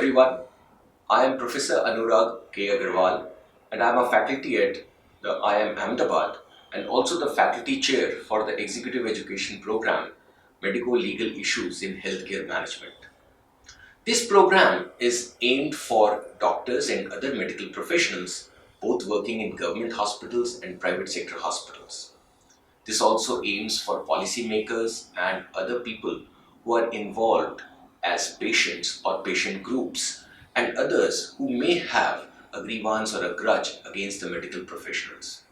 everyone. I am Professor Anurag K. Agarwal and I am a faculty at the IIM Ahmedabad and also the faculty chair for the Executive Education Program Medico Legal Issues in Healthcare Management. This program is aimed for doctors and other medical professionals both working in government hospitals and private sector hospitals. This also aims for policymakers and other people who are involved as patients or patient groups and others who may have a grievance or a grudge against the medical professionals.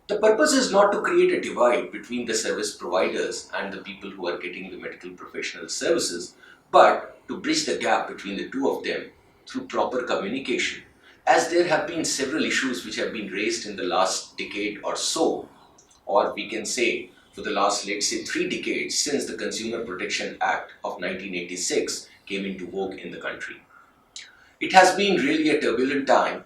The purpose is not to create a divide between the service providers and the people who are getting the medical professional services, but to bridge the gap between the two of them through proper communication, as there have been several issues which have been raised in the last decade or so, or we can say for the last, let's say, 3 decades since the Consumer Protection Act of 1986 came into vogue in the country. It has been really a turbulent time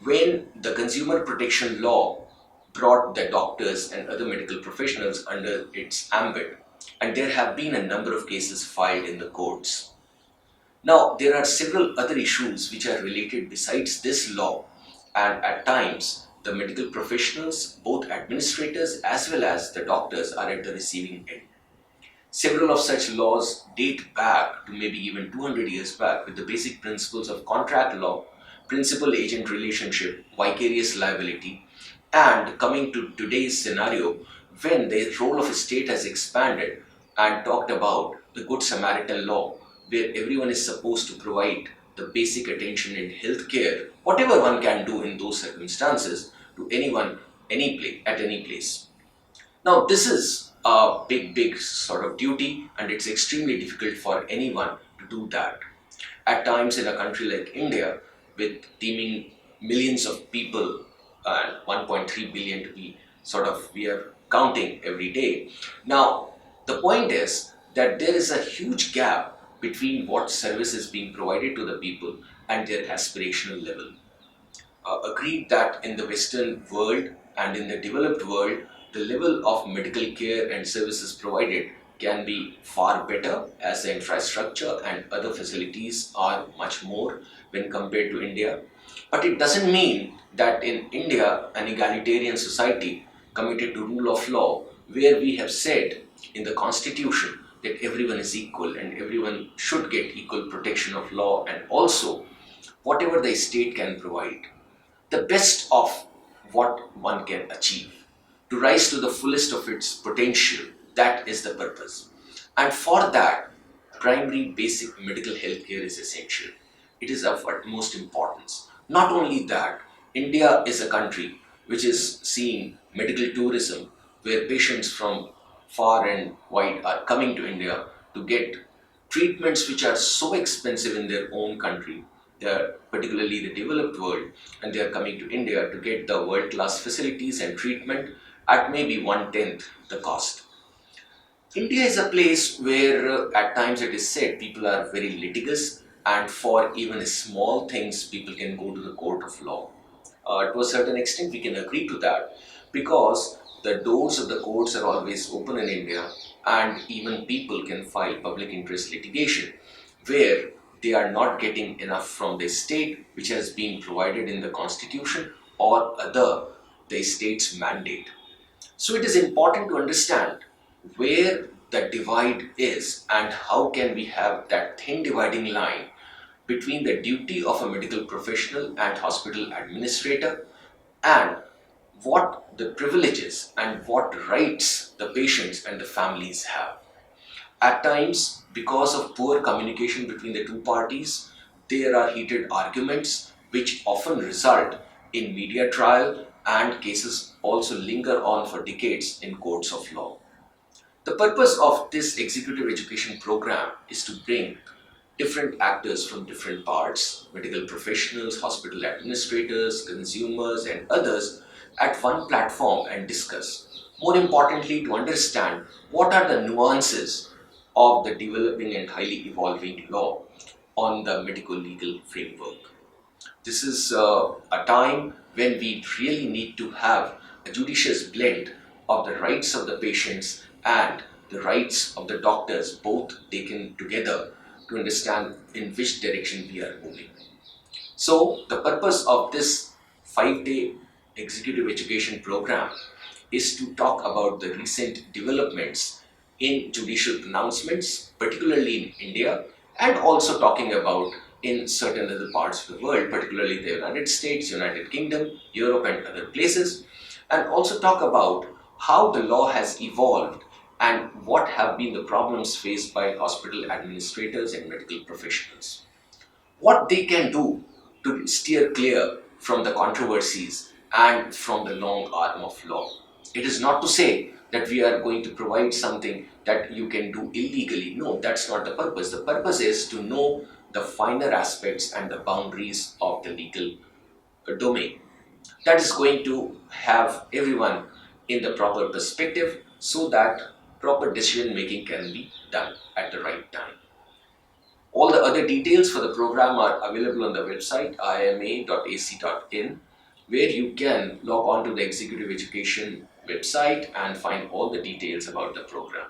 when the consumer protection law brought the doctors and other medical professionals under its ambit, and there have been a number of cases filed in the courts. Now, there are several other issues which are related besides this law, and at times the medical professionals, both administrators as well as the doctors, are at the receiving end. Several of such laws date back to maybe even 200 years back with the basic principles of contract law, principal agent relationship, vicarious liability, and coming to today's scenario when the role of a state has expanded and talked about the Good Samaritan law, where everyone is supposed to provide the basic attention in healthcare, whatever one can do in those circumstances, to anyone, at any place. Now, this is a big sort of duty, and it's extremely difficult for anyone to do that. At times, in a country like India, with teeming millions of people and 1.3 billion to be we are counting every day. Now, the point is that there is a huge gap between what service is being provided to the people and their aspirational level. Agreed that in the Western world and in the developed world, the level of medical care and services provided can be far better as the infrastructure and other facilities are much more when compared to India. But it doesn't mean that in India, an egalitarian society committed to rule of law, where we have said in the constitution that everyone is equal and everyone should get equal protection of law, and also whatever the state can provide, the best of what one can achieve, to rise to the fullest of its potential. That is the purpose. And for that, primary basic medical health care is essential. It is of utmost importance. Not only that, India is a country which is seeing medical tourism, where patients from far and wide are coming to India to get treatments which are so expensive in their own country, particularly the developed world, and they are coming to India to get the world-class facilities and treatment at maybe one-tenth the cost. India is a place where at times it is said people are very litigious, and for even small things people can go to the court of law. To a certain extent we can agree to that, because the doors of the courts are always open in India, and even people can file public interest litigation where they are not getting enough from the state which has been provided in the constitution or other the state's mandate. So it is important to understand where the divide is and how can we have that thin dividing line between the duty of a medical professional and hospital administrator, and what the privileges and what rights the patients and the families have. At times, because of poor communication between the two parties, there are heated arguments which often result in media trial, and cases also linger on for decades in courts of law. The purpose of this executive education program is to bring different actors from different parts, medical professionals, hospital administrators, consumers, and others at one platform and discuss. More importantly, to understand what are the nuances of the developing and highly evolving law on the medical legal framework. This is a time when we really need to have a judicious blend of the rights of the patients and the rights of the doctors, both taken together, to understand in which direction we are moving. So, the purpose of this 5-day executive education program is to talk about the recent developments in judicial pronouncements, particularly in India, and also talking about in certain other parts of the world, particularly the United States, United Kingdom, Europe, and other places, and also talk about how the law has evolved and what have been the problems faced by hospital administrators and medical professionals, what they can do to steer clear from the controversies and from the long arm of law. It is not to say that we are going to provide something that you can do illegally. No, that's not the purpose. The purpose is to know the finer aspects and the boundaries of the legal domain. That is going to have everyone in the proper perspective so that proper decision making can be done at the right time. All the other details for the program are available on the website ima.ac.in, where you can log on to the executive education website and find all the details about the program.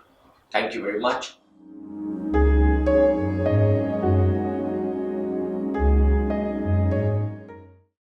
Thank you very much.